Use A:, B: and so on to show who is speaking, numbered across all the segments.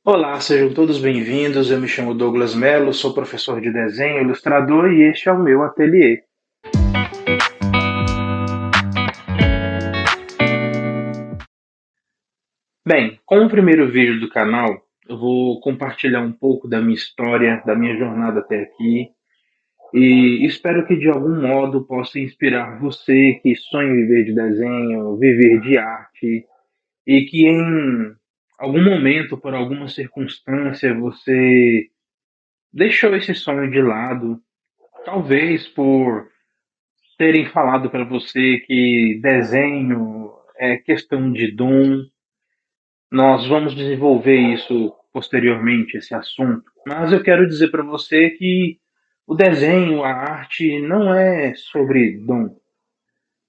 A: Olá, sejam todos bem-vindos. Eu me chamo Douglas Mello, sou professor de desenho, ilustrador e este é o meu ateliê. Bem, como o primeiro vídeo do canal, eu vou compartilhar um pouco da minha história, da minha jornada até aqui e espero que de algum modo possa inspirar você que sonha em viver de desenho, viver de arte e que em algum momento, por alguma circunstância, você deixou esse sonho de lado, talvez por terem falado para você que desenho é questão de dom. Nós vamos desenvolver isso posteriormente, esse assunto. Mas eu quero dizer para você que o desenho, a arte, não é sobre dom.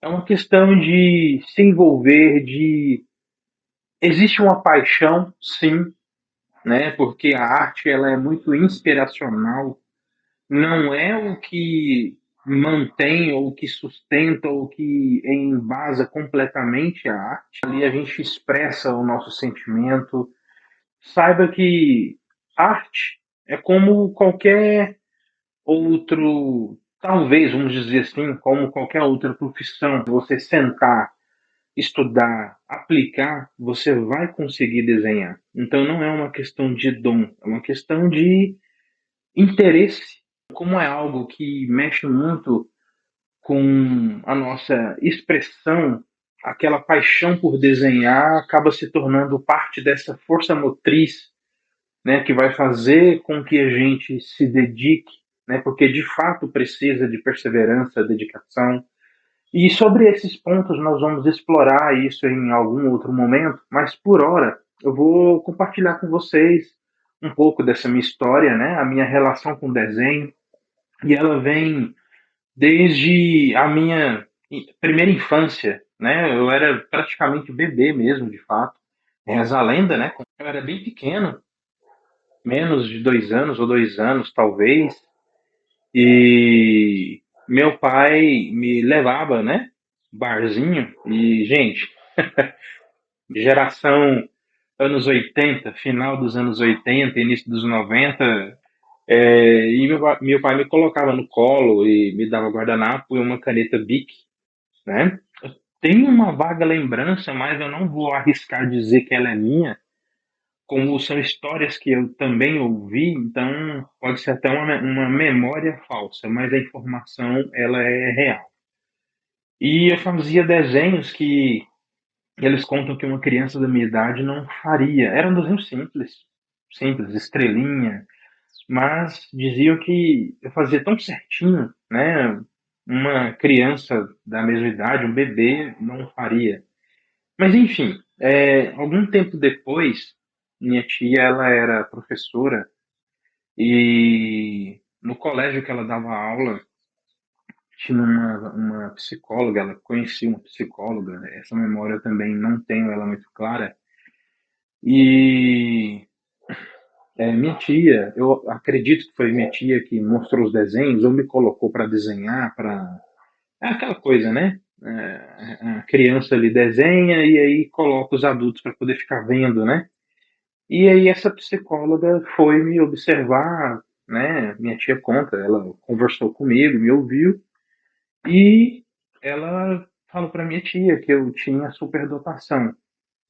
A: É uma questão de se envolver, de existe uma paixão, sim, né? Porque a arte ela é muito inspiracional, não é o que mantém ou que sustenta ou que embasa completamente a arte. Ali a gente expressa o nosso sentimento. Saiba que arte é como qualquer outro, talvez, vamos dizer assim, como qualquer outra profissão. Se você sentar, estudar, aplicar, você vai conseguir desenhar. Então não é uma questão de dom, é uma questão de interesse. Como é algo que mexe muito com a nossa expressão, aquela paixão por desenhar acaba se tornando parte dessa força motriz, né, que vai fazer com que a gente se dedique, né, porque de fato precisa de perseverança, dedicação. E sobre esses pontos nós vamos explorar isso em algum outro momento, mas por hora eu vou compartilhar com vocês um pouco dessa minha história, né, a minha relação com o desenho, e ela vem desde a minha primeira infância, né? Eu era praticamente bebê mesmo, de fato. Reza a lenda, né? Eu era bem pequeno, menos de 2 anos ou 2 anos, talvez. E meu pai me levava, né? Barzinho. E, gente, geração anos 80, final dos anos 80, início dos 90. E meu pai me colocava no colo e me dava guardanapo e uma caneta Bic, né? Tenho uma vaga lembrança, mas eu não vou arriscar dizer que ela é minha, como são histórias que eu também ouvi, então pode ser até uma memória falsa, mas a informação ela é real. E eu fazia desenhos que eles contam que uma criança da minha idade não faria. Eram desenhos simples, simples, estrelinha, mas diziam que eu fazia tão certinho, né? Uma criança da mesma idade, um bebê, não faria. Mas enfim, algum tempo depois, minha tia ela era professora e no colégio que ela dava aula tinha uma psicóloga, ela conhecia uma psicóloga, essa memória eu também não tenho ela muito clara. E minha tia, eu acredito que foi minha tia que mostrou os desenhos ou me colocou para desenhar, para é aquela coisa, né? A criança ali desenha e aí coloca os adultos para poder ficar vendo, né? E aí essa psicóloga foi me observar, né? Minha tia conta, ela conversou comigo, me ouviu e ela falou para minha tia que eu tinha superdotação.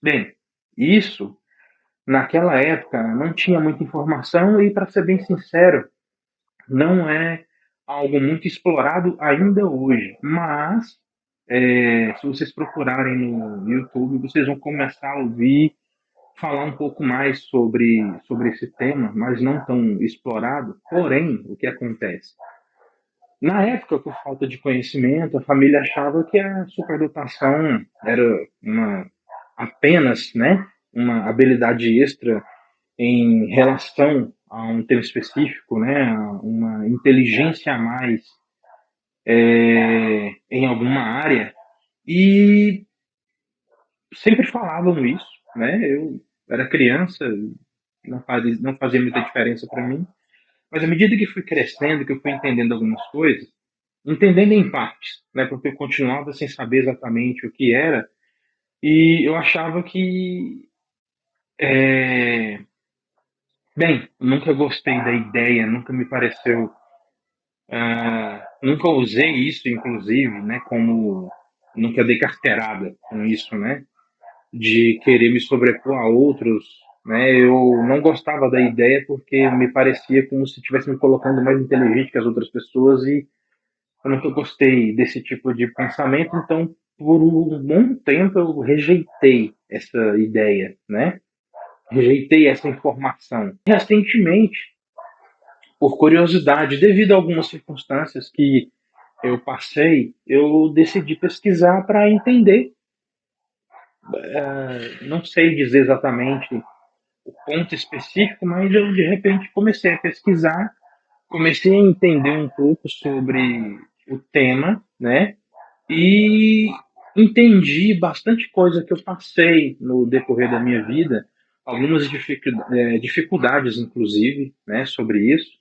A: Bem, isso naquela época não tinha muita informação e, para ser bem sincero, não é algo muito explorado ainda hoje. Mas se vocês procurarem no YouTube, vocês vão começar a ouvir falar um pouco mais sobre esse tema, mas não tão explorado. Porém, o que acontece? Na época, por falta de conhecimento, a família achava que a superdotação era apenas, né, uma habilidade extra em relação a um tema específico, né, a uma inteligência a mais em alguma área. E sempre falavam isso, né? Eu era criança, não fazia muita diferença para mim. Mas à medida que fui crescendo, que eu fui entendendo algumas coisas, entendendo em partes, né? Porque eu continuava sem saber exatamente o que era, e eu achava que Bem, nunca gostei da ideia, nunca me pareceu, nunca usei isso, inclusive, né, como nunca dei carteirada com isso, né, de querer me sobrepor a outros, né, eu não gostava da ideia porque me parecia como se estivesse me colocando mais inteligente que as outras pessoas e eu nunca gostei desse tipo de pensamento, então por um bom tempo eu rejeitei essa ideia, né, rejeitei essa informação. Recentemente, por curiosidade, devido a algumas circunstâncias que eu passei, eu decidi pesquisar para entender. Não sei dizer exatamente o ponto específico, mas eu de repente comecei a pesquisar, comecei a entender um pouco sobre o tema, né? E entendi bastante coisa que eu passei no decorrer da minha vida, algumas dificuldades, inclusive, né, sobre isso.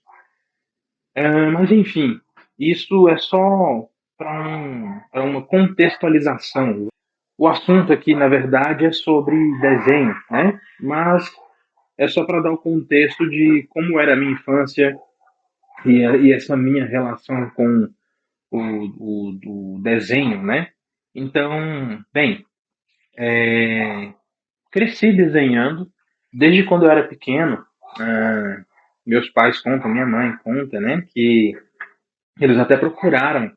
A: Mas enfim, isso é só para uma contextualização. O assunto aqui, na verdade, é sobre desenho, né? Mas é só para dar o contexto de como era a minha infância e essa minha relação com o desenho, né? Então, bem, cresci desenhando desde quando eu era pequeno. ah, Meus pais contam, minha mãe conta, né? Que eles até procuraram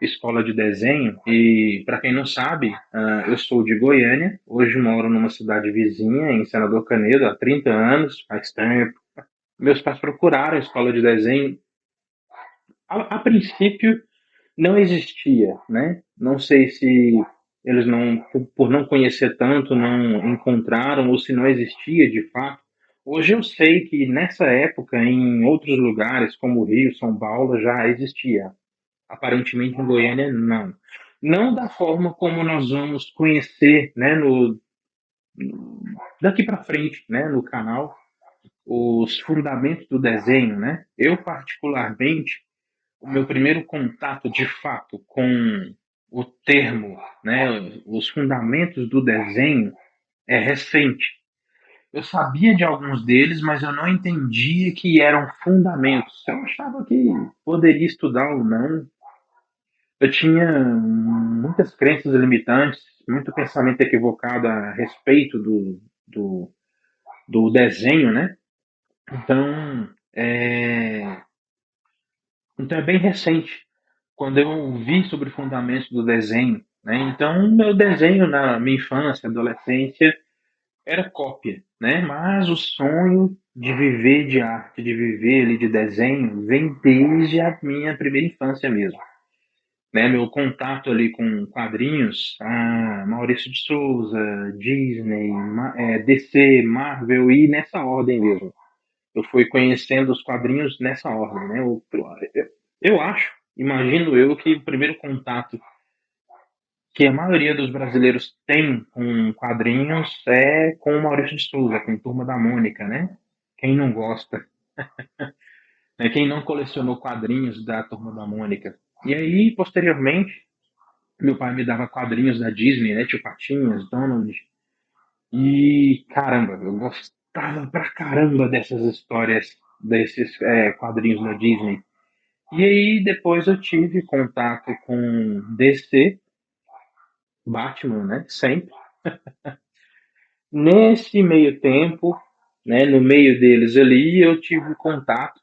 A: escola de desenho. E, para quem não sabe, eu sou de Goiânia. Hoje moro numa cidade vizinha, em Senador Canedo, há 30 anos, faz tempo. Meus pais procuraram a escola de desenho. A princípio, não existia, né? Não sei se eles não, por não conhecer tanto, não encontraram, ou se não existia de fato. Hoje eu sei que nessa época, em outros lugares, como Rio, São Paulo, já existia. Aparentemente em Goiânia, não. Não da forma como nós vamos conhecer, né, daqui para frente, né, no canal, os fundamentos do desenho, né? Eu, particularmente, o meu primeiro contato de fato com o termo, né, os fundamentos do desenho é recente. Eu sabia de alguns deles, mas eu não entendia que eram fundamentos. Eu achava que poderia estudar ou não. Eu tinha muitas crenças limitantes, muito pensamento equivocado a respeito do, do desenho, né? Então, então é bem recente, quando eu vi sobre fundamentos do desenho, né? Então, meu desenho na minha infância, adolescência, era cópia, né? Mas o sonho de viver de arte, de viver ali de desenho, vem desde a minha primeira infância mesmo. Né, meu contato ali com quadrinhos, Maurício de Souza, Disney, DC, Marvel e nessa ordem mesmo. Eu fui conhecendo os quadrinhos nessa ordem, né? Eu acho, imagino eu, que o primeiro contato que a maioria dos brasileiros tem com quadrinhos é com o Maurício de Souza, com Turma da Mônica, né? Quem não gosta, né? Quem não colecionou quadrinhos da Turma da Mônica. E aí, posteriormente, meu pai me dava quadrinhos da Disney, né? Tio Patinhas, Donald. E caramba, eu gostava pra caramba dessas histórias, desses quadrinhos da Disney. E aí depois eu tive contato com DC, Batman, né? Sempre. Nesse meio tempo, né? No meio deles ali, eu tive contato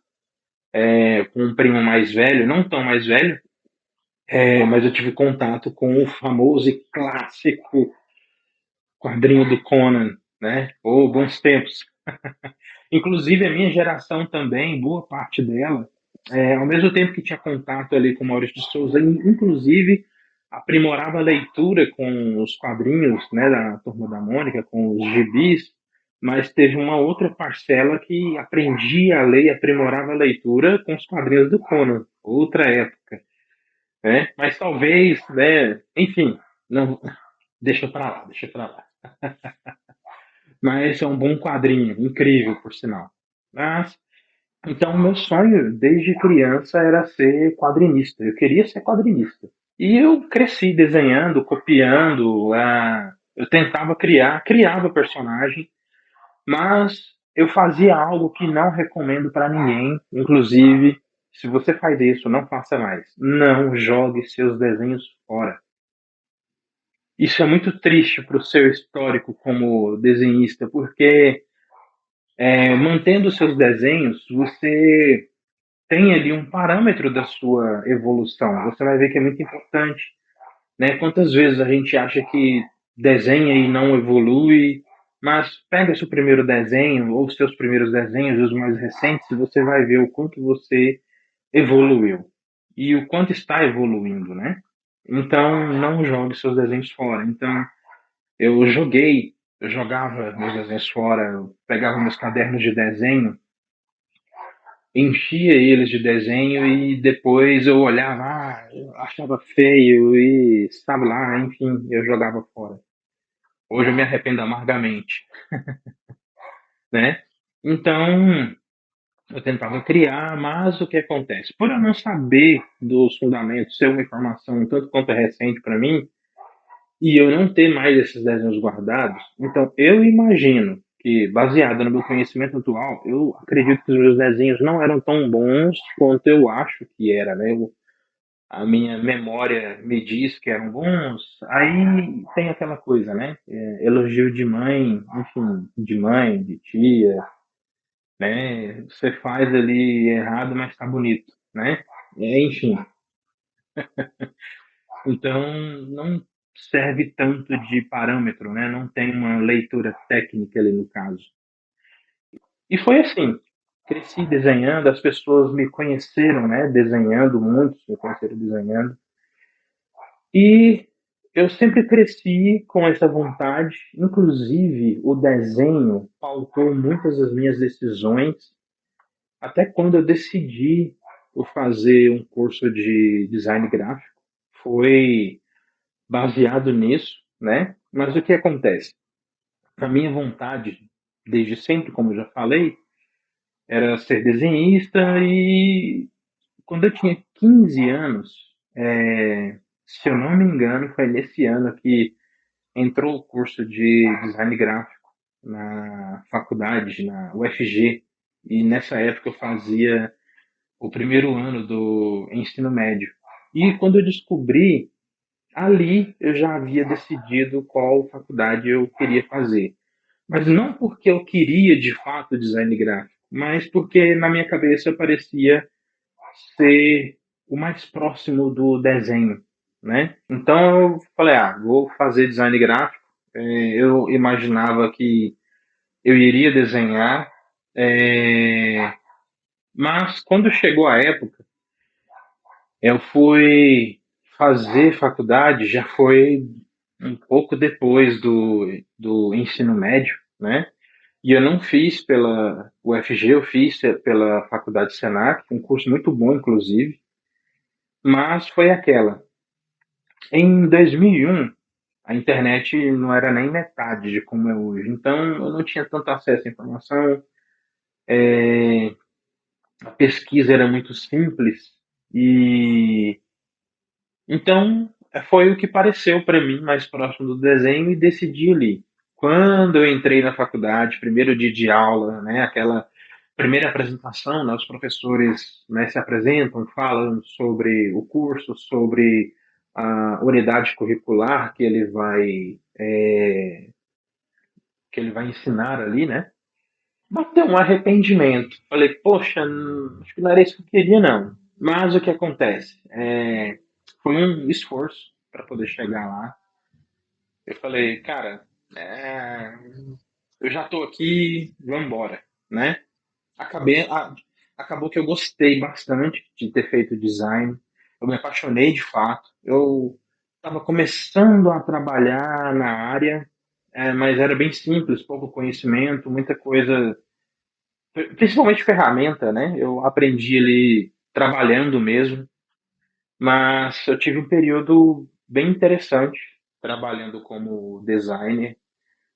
A: com um primo mais velho, não tão mais velho, mas eu tive contato com o famoso e clássico quadrinho do Conan, né? Ou bons tempos. Inclusive a minha geração também, boa parte dela, ao mesmo tempo que tinha contato ali com o Maurício de Souza, inclusive aprimorava a leitura com os quadrinhos, né, da Turma da Mônica, com os gibis, mas teve uma outra parcela que aprendia a ler e aprimorava a leitura com os quadrinhos do Conan, outra época, né? Mas talvez, né, enfim, não, deixa para lá, deixa para lá. Mas é um bom quadrinho, incrível, por sinal. Mas, então, o meu sonho desde criança era ser quadrinista. Eu queria ser quadrinista. E eu cresci desenhando, copiando. Eu tentava criar, criava personagem, mas eu fazia algo que não recomendo para ninguém, inclusive, se você faz isso, não faça mais. Não jogue seus desenhos fora. Isso é muito triste para o seu histórico como desenhista, porque mantendo seus desenhos, você tem ali um parâmetro da sua evolução. Você vai ver que é muito importante, né? Quantas vezes a gente acha que desenha e não evolui, mas pega seu primeiro desenho ou seus primeiros desenhos, os mais recentes, e você vai ver o quanto você evoluiu e o quanto está evoluindo, né? Então, não jogue seus desenhos fora. Então, eu jogava meus desenhos fora, eu pegava meus cadernos de desenho, enchia eles de desenho e depois eu olhava, eu achava feio e sabe lá, enfim, eu jogava fora. Hoje eu me arrependo amargamente, né? Então, eu tentava criar, mas o que acontece? Por eu não saber dos fundamentos, ser uma informação um tanto quanto recente para mim, e eu não ter mais esses desenhos guardados, então eu imagino que, baseado no meu conhecimento atual, eu acredito que os meus desenhos não eram tão bons quanto eu acho que era, né? A minha memória me diz que eram bons. Aí tem aquela coisa, né? Elogio de mãe, enfim, de mãe, de tia, né? Você faz ali errado, mas tá bonito, né? Enfim, então não serve tanto de parâmetro, né? Não tem uma leitura técnica ali no caso. E foi assim. Cresci desenhando, as pessoas me conheceram, né? Desenhando, muitos me conheceram desenhando. E eu sempre cresci com essa vontade, inclusive o desenho pautou muitas das minhas decisões, até quando eu decidi por fazer um curso de design gráfico, foi baseado nisso, né? Mas o que acontece? A minha vontade, desde sempre, como eu já falei, era ser desenhista e quando eu tinha 15 anos, se eu não me engano, foi nesse ano que entrou o curso de design gráfico na faculdade, na UFG, e nessa época eu fazia o primeiro ano do ensino médio. E quando eu descobri, ali eu já havia decidido qual faculdade eu queria fazer. Mas não porque eu queria de fato design gráfico, mas porque na minha cabeça parecia ser o mais próximo do desenho, né? Então eu falei, vou fazer design gráfico. Eu imaginava que eu iria desenhar, é, mas quando chegou a época, eu fui fazer faculdade, já foi um pouco depois do ensino médio, né? E eu não fiz pela UFG, eu fiz pela Faculdade Senac, um curso muito bom, inclusive, mas foi aquela. Em 2001, a internet não era nem metade de como é hoje, então eu não tinha tanto acesso à informação, a pesquisa era muito simples e então foi o que pareceu para mim mais próximo do desenho e decidi ali. Quando eu entrei na faculdade, primeiro dia de aula, né, aquela primeira apresentação, né, os professores, né, se apresentam, falam sobre o curso, sobre a unidade curricular que ele vai ensinar ali, né? Bateu um arrependimento. Falei, poxa, acho que não era isso que eu queria, não. Mas o que acontece? Foi um esforço para poder chegar lá. Eu falei, cara, é, eu já tô aqui, vamos embora, né? Acabei, acabou que eu gostei bastante de ter feito design. Eu me apaixonei de fato. Eu estava começando a trabalhar na área, mas era bem simples, pouco conhecimento, muita coisa, principalmente ferramenta, né? Eu aprendi ali trabalhando mesmo, mas eu tive um período bem interessante trabalhando como designer.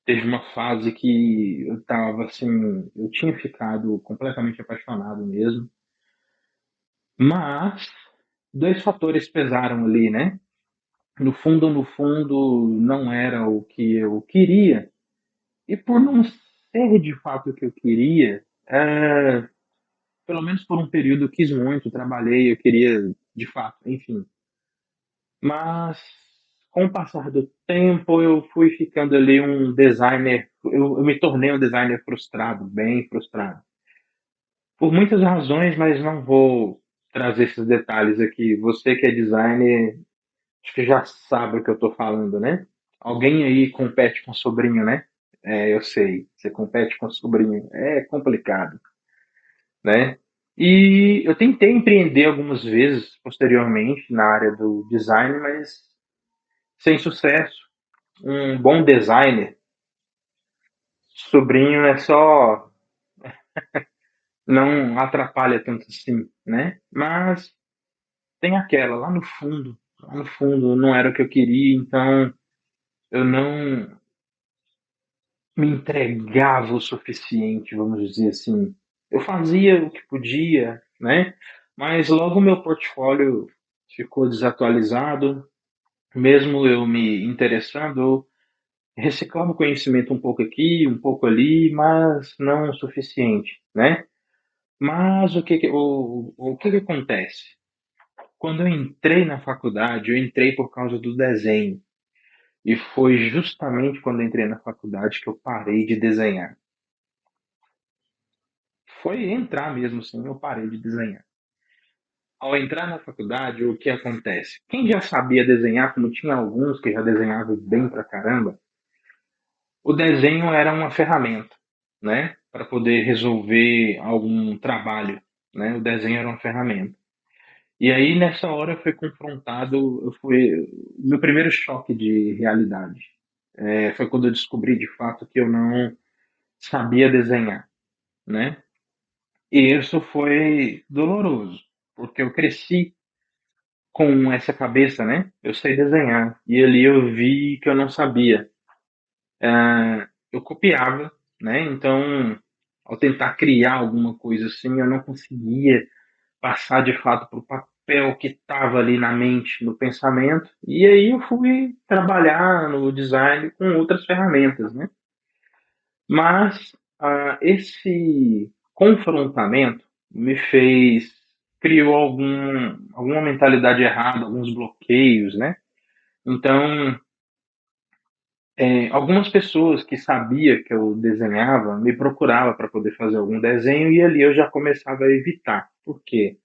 A: Teve uma fase que eu tava assim, eu tinha ficado completamente apaixonado mesmo, mas dois fatores pesaram ali, né? No fundo, não era o que eu queria, e por não ser de fato o que eu queria, pelo menos por um período eu quis muito, trabalhei, eu queria de fato, enfim. Mas com o passar do tempo eu fui ficando ali um designer, eu me tornei um designer frustrado, bem frustrado. Por muitas razões, mas não vou trazer esses detalhes aqui. Você que é designer, acho que já sabe o que eu estou falando, né? Alguém aí compete com sobrinho, né? É, eu sei. Você compete com sobrinho. É complicado, né? E eu tentei empreender algumas vezes posteriormente na área do design, mas sem sucesso. Um bom designer, sobrinho é só não atrapalha tanto assim, né? Mas tem aquela lá no fundo não era o que eu queria, então eu não me entregava o suficiente, vamos dizer assim. Eu fazia o que podia, né? Mas logo meu portfólio ficou desatualizado, mesmo eu me interessando, eu reciclava o conhecimento um pouco aqui, um pouco ali, mas não o suficiente, né? Mas o que que acontece? Quando eu entrei na faculdade, eu entrei por causa do desenho. E foi justamente quando eu entrei na faculdade que eu parei de desenhar. Foi entrar mesmo, assim, eu parei de desenhar. Ao entrar na faculdade, o que acontece? Quem já sabia desenhar, como tinha alguns que já desenhavam bem pra caramba, o desenho era uma ferramenta, né? Para poder resolver algum trabalho, né? O desenho era uma ferramenta. E aí, nessa hora, eu fui confrontado, meu primeiro choque de realidade. Foi quando eu descobri, de fato, que eu não sabia desenhar, né? E isso foi doloroso, porque eu cresci com essa cabeça, né? Eu sei desenhar. E ali eu vi que eu não sabia. Eu copiava, né? Então, ao tentar criar alguma coisa assim, eu não conseguia passar de fato para o papel que estava ali na mente, no pensamento. E aí eu fui trabalhar no design com outras ferramentas, né? Mas esse confrontamento me fez, criou alguma mentalidade errada, alguns bloqueios, né? Então, algumas pessoas que sabia que eu desenhava me procurava para poder fazer algum desenho e ali eu já começava a evitar. Por quê?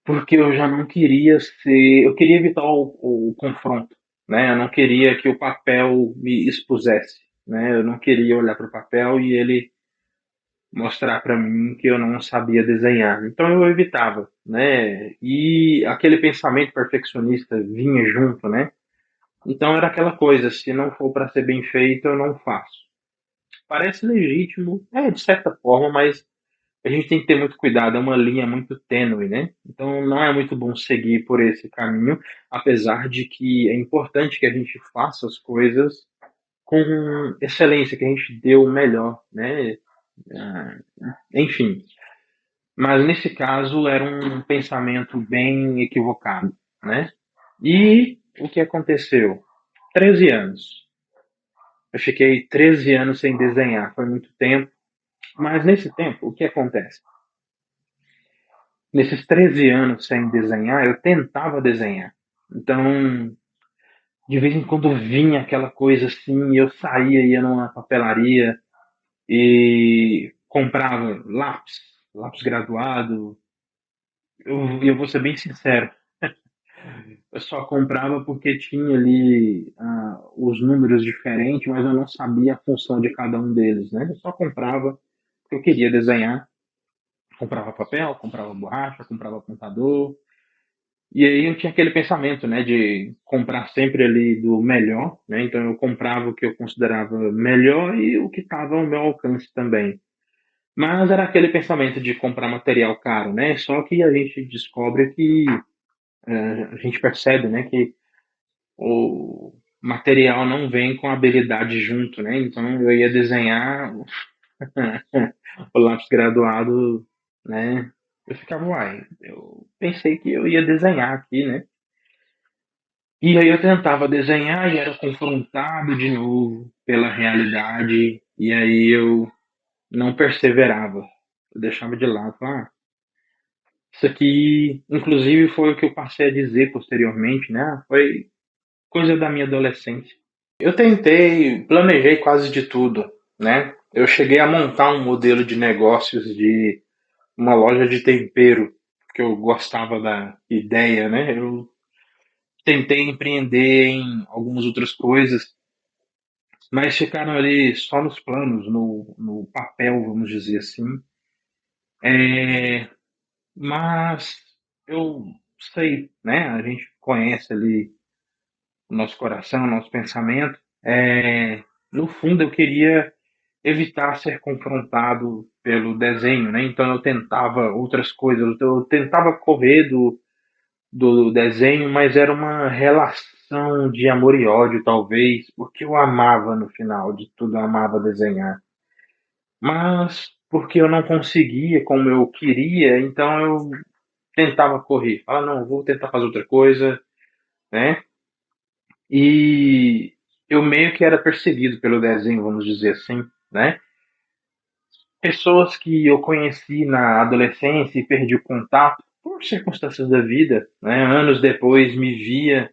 A: Porque eu já não queria ser, eu queria evitar o confronto, né? Eu não queria que o papel me expusesse, né? Eu não queria olhar para o papel e ele mostrar para mim que eu não sabia desenhar. Então eu evitava, né? E aquele pensamento perfeccionista vinha junto, né? Então era aquela coisa, se não for para ser bem feito, eu não faço. Parece legítimo, de certa forma, mas a gente tem que ter muito cuidado, é uma linha muito tênue, né? Então não é muito bom seguir por esse caminho, apesar de que é importante que a gente faça as coisas com excelência, que a gente dê o melhor, né? Ah, enfim, mas nesse caso era um pensamento bem equivocado, né? E o que aconteceu? 13 anos. Eu fiquei 13 anos sem desenhar, foi muito tempo. Mas nesse tempo, o que acontece? Nesses 13 anos sem desenhar, eu tentava desenhar. Então, de vez em quando vinha aquela coisa assim, eu saía, ia numa papelaria e comprava lápis graduado. Eu vou ser bem sincero, eu só comprava porque tinha ali os números diferentes, mas eu não sabia a função de cada um deles, né? Eu só comprava porque eu queria desenhar. Comprava papel, comprava borracha, comprava apontador. E aí eu tinha aquele pensamento, né, de comprar sempre ali do melhor, né? Então eu comprava o que eu considerava melhor e o que estava ao meu alcance também. Mas era aquele pensamento de comprar material caro, né? Só que a gente descobre que a gente percebe, né, que o material não vem com habilidade junto, né? Então eu ia desenhar o lápis graduado, né? Eu ficava, uai, eu pensei que eu ia desenhar aqui, né? E aí eu tentava desenhar e era confrontado de novo pela realidade E aí eu não perseverava. Eu deixava de lado. Isso aqui, inclusive, foi o que eu passei a dizer posteriormente, né? Foi coisa da minha adolescência. Eu tentei, planejei quase de tudo, né? Eu cheguei a montar um modelo de negócios de uma loja de tempero, porque eu gostava da ideia, né? Eu tentei empreender em algumas outras coisas, mas ficaram ali só nos planos, no papel, vamos dizer assim. É, mas eu sei, né? A gente conhece ali o nosso coração, o nosso pensamento. No fundo, eu queria evitar ser confrontado pelo desenho, né? Então eu tentava outras coisas, eu tentava correr do desenho, mas era uma relação de amor e ódio, talvez, porque eu amava no final de tudo, eu amava desenhar. Mas porque eu não conseguia como eu queria, então eu tentava correr. Falar, não, vou tentar fazer outra coisa, né? E eu meio que era perseguido pelo desenho, vamos dizer assim, né? Pessoas que eu conheci na adolescência e perdi o contato por circunstâncias da vida, né? Anos depois me via.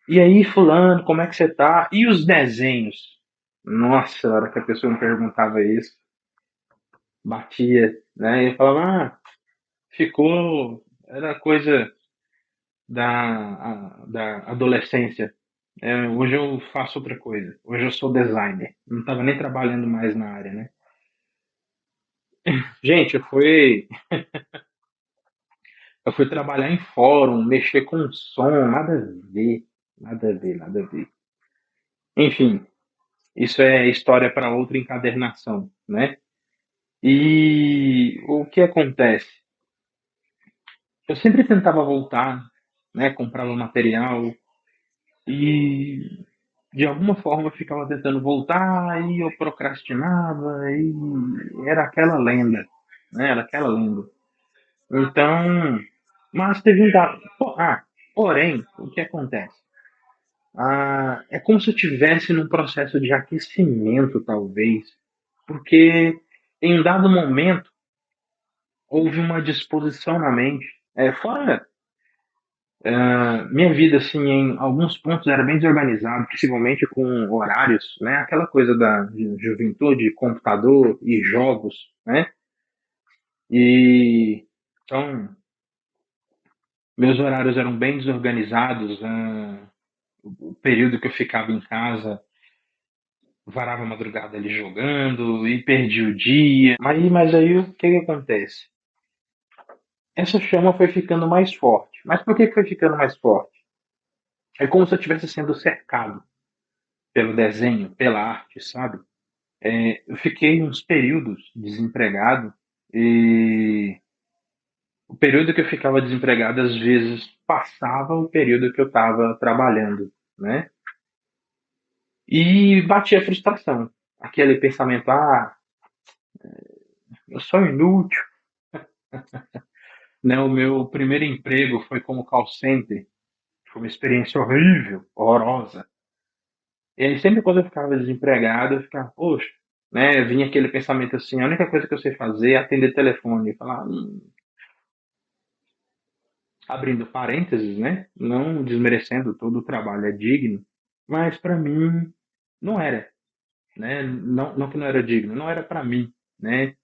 A: E aí, fulano, como é que você tá? E os desenhos? Nossa, a hora que a pessoa me perguntava isso, batia, né? E eu falava, ficou. Era coisa da adolescência. Hoje eu faço outra coisa. Hoje eu sou designer. Não estava nem trabalhando mais na área, né? Gente, eu fui trabalhar em fórum, mexer com som, nada a ver, nada a ver, nada a ver. Enfim, isso é história para outra encadernação, né? E o que acontece? Eu sempre tentava voltar, né? Comprava material e de alguma forma eu ficava tentando voltar e eu procrastinava e era aquela lenda, né? Era aquela lenda. Então, mas teve um dado. Porém, o que acontece? É como se eu estivesse num processo de aquecimento, talvez, porque em um dado momento houve uma disposição na mente. Fora minha vida, assim, em alguns pontos era bem desorganizado, principalmente com horários, né? Aquela coisa da juventude, computador e jogos, né? E então meus horários eram bem desorganizados. O período que eu ficava em casa varava a madrugada ali jogando e perdi o dia. Mas aí o que que acontece? Essa chama foi ficando mais forte. Mas por que que foi ficando mais forte? É como se eu estivesse sendo cercado pelo desenho, pela arte, sabe? Eu fiquei uns períodos desempregado e o período que eu ficava desempregado às vezes passava o período que eu estava trabalhando, né? E batia a frustração. Aquele pensamento, eu sou inútil. Né? O meu primeiro emprego foi como call center. Foi uma experiência horrível, horrorosa. E aí sempre quando eu ficava desempregado, eu ficava, poxa, né? Vinha aquele pensamento assim, a única coisa que eu sei fazer é atender telefone. E falar, abrindo parênteses, né? Não desmerecendo todo o trabalho, é digno. Mas para mim não era, né? Não, não que não era digno, não era para mim, né?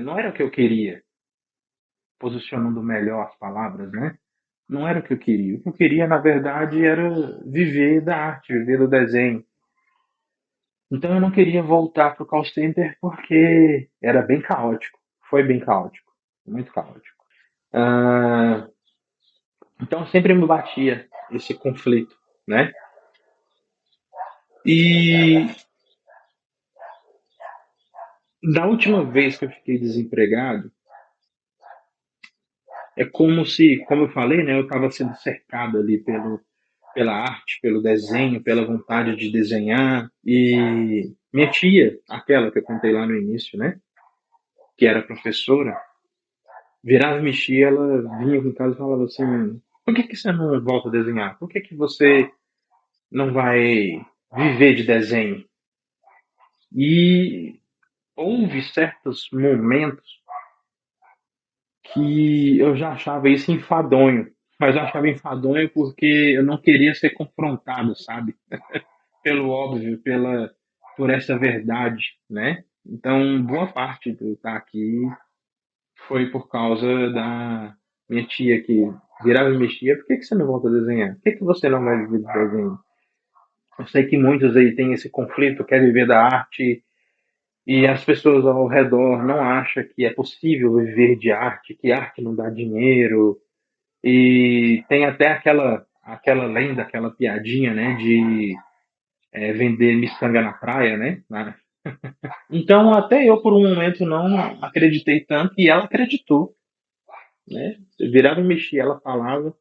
A: Não era o que eu queria, posicionando melhor as palavras, né? Não era o que eu queria. O que eu queria, na verdade, era viver da arte, viver do desenho. Então eu não queria voltar para o call center porque era bem caótico. Foi bem caótico. Muito caótico. Ah, então sempre me batia esse conflito, né? E da última vez que eu fiquei desempregado, é como se, como eu falei, né? Eu estava sendo cercado ali pela arte, pelo desenho, pela vontade de desenhar. E minha tia, aquela que eu contei lá no início, né? Que era professora, virava e mexia, ela vinha aqui em casa e falava assim: por que que você não volta a desenhar? Por que que você não vai viver de desenho? E houve certos momentos que eu já achava isso enfadonho, mas eu achava enfadonho porque eu não queria ser confrontado, sabe? Pelo óbvio, por essa verdade, né? Então, boa parte do estar aqui foi por causa da minha tia que virava e mexia. Por que que você não volta a desenhar? Por que que você não vai viver de desenho? Eu sei que muitos aí têm esse conflito, quer viver da arte e as pessoas ao redor não acham que é possível viver de arte, que arte não dá dinheiro. E tem até aquela lenda, aquela piadinha, né, de vender miçanga na praia, né? Então, até eu, por um momento, não acreditei tanto e ela acreditou, né? Eu virava e mexia, ela falava.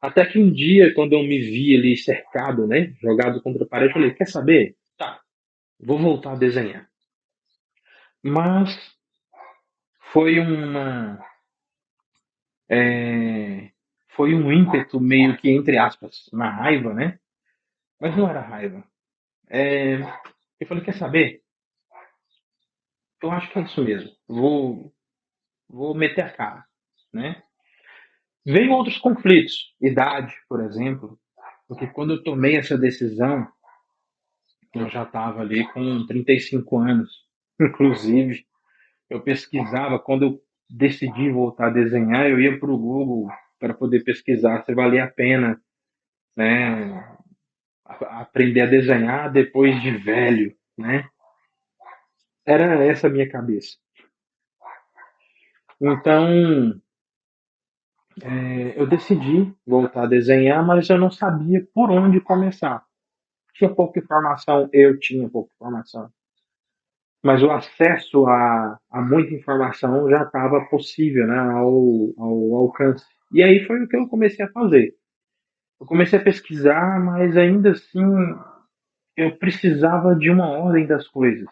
A: Até que um dia, quando eu me vi ali cercado, né, jogado contra a parede, eu falei: quer saber? Tá, vou voltar a desenhar. Mas foi é, foi um ímpeto meio que, entre aspas, na raiva, né? Mas não era raiva. É, eu falei: quer saber? Eu acho que é isso mesmo. Vou meter a cara, né? Veio outros conflitos, idade, por exemplo, porque quando eu tomei essa decisão, eu já estava ali com 35 anos. Inclusive, eu pesquisava, quando eu decidi voltar a desenhar, eu ia para o Google para poder pesquisar se valia a pena, né, aprender a desenhar depois de velho, né? Era essa a minha cabeça. Então, eu decidi voltar a desenhar, mas eu não sabia por onde começar. Tinha pouca informação, eu tinha pouca informação. Mas o acesso a muita informação já estava possível, né, ao alcance. E aí foi o que eu comecei a fazer. Eu comecei a pesquisar, mas ainda assim eu precisava de uma ordem das coisas.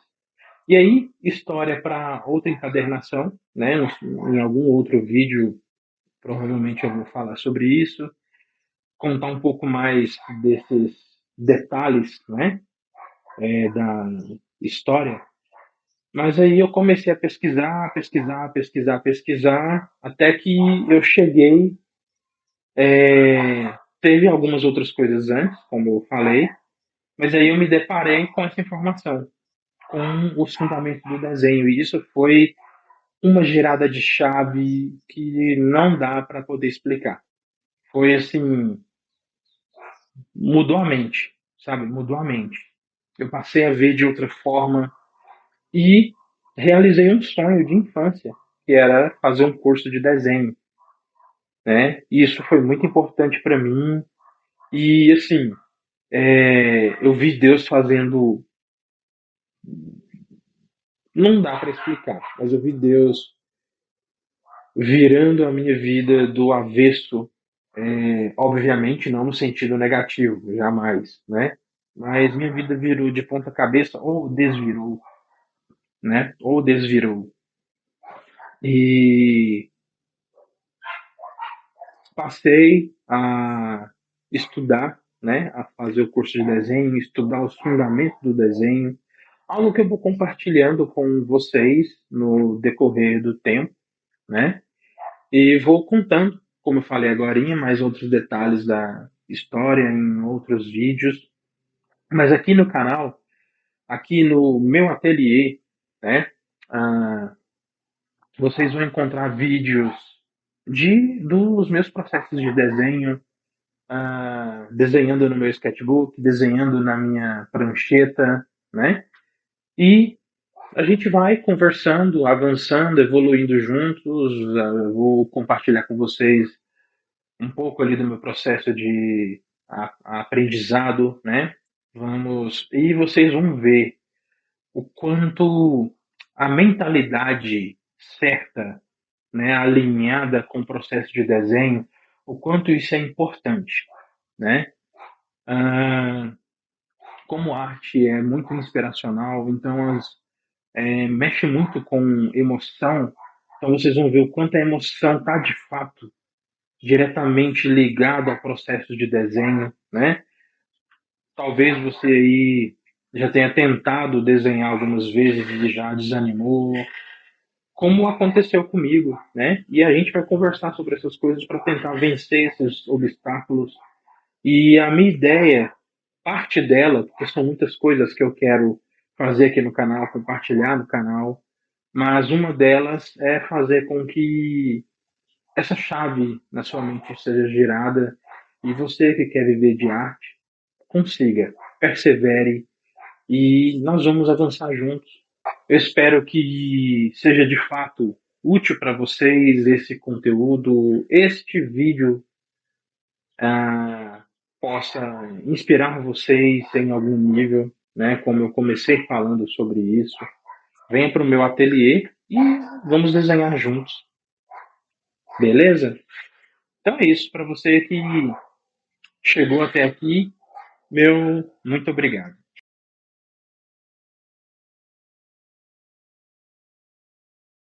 A: E aí, história para outra encadernação, né? Em algum outro vídeo, provavelmente eu vou falar sobre isso, contar um pouco mais desses detalhes, né? Da história. Mas aí eu comecei a pesquisar, pesquisar, pesquisar, pesquisar, até que eu cheguei. Teve algumas outras coisas antes, como eu falei, mas aí eu me deparei com essa informação, com os fundamentos do desenho. E isso foi uma girada de chave que não dá para poder explicar. Foi assim, mudou a mente, sabe? Mudou a mente. Eu passei a ver de outra forma e realizei um sonho de infância, que era fazer um curso de desenho, né? E isso foi muito importante para mim. E assim, eu vi Deus fazendo, não dá para explicar, mas eu vi Deus virando a minha vida do avesso, obviamente não no sentido negativo, jamais, né? Mas minha vida virou de ponta cabeça ou desvirou, né? Ou desvirou. E passei a estudar, né? A fazer o curso de desenho, estudar os fundamentos do desenho, algo que eu vou compartilhando com vocês no decorrer do tempo, né? E vou contando, como eu falei agora, mais outros detalhes da história em outros vídeos. Mas aqui no canal, aqui no meu ateliê, né, ah, vocês vão encontrar vídeos dos meus processos de desenho, desenhando no meu sketchbook, desenhando na minha prancheta, né? E a gente vai conversando, avançando, evoluindo juntos. Eu vou compartilhar com vocês um pouco ali do meu processo de aprendizado, né? E vocês vão ver o quanto a mentalidade certa, né, alinhada com o processo de desenho, o quanto isso é importante, né? Ah, como arte é muito inspiracional, então mexe muito com emoção. Então vocês vão ver o quanto a emoção está de fato diretamente ligado ao processo de desenho, né? Talvez você aí já tenha tentado desenhar algumas vezes e já desanimou, como aconteceu comigo, né? E a gente vai conversar sobre essas coisas para tentar vencer esses obstáculos. E a minha ideia, parte dela, porque são muitas coisas que eu quero fazer aqui no canal, compartilhar no canal, mas uma delas é fazer com que essa chave na sua mente seja girada e você que quer viver de arte consiga, persevere e nós vamos avançar juntos. Eu espero que seja de fato útil para vocês esse conteúdo, este vídeo ah, possa inspirar vocês em algum nível, né? Como eu comecei falando sobre isso. Venha para o meu ateliê e vamos desenhar juntos, beleza? Então é isso. Para você que chegou até aqui, meu muito obrigado.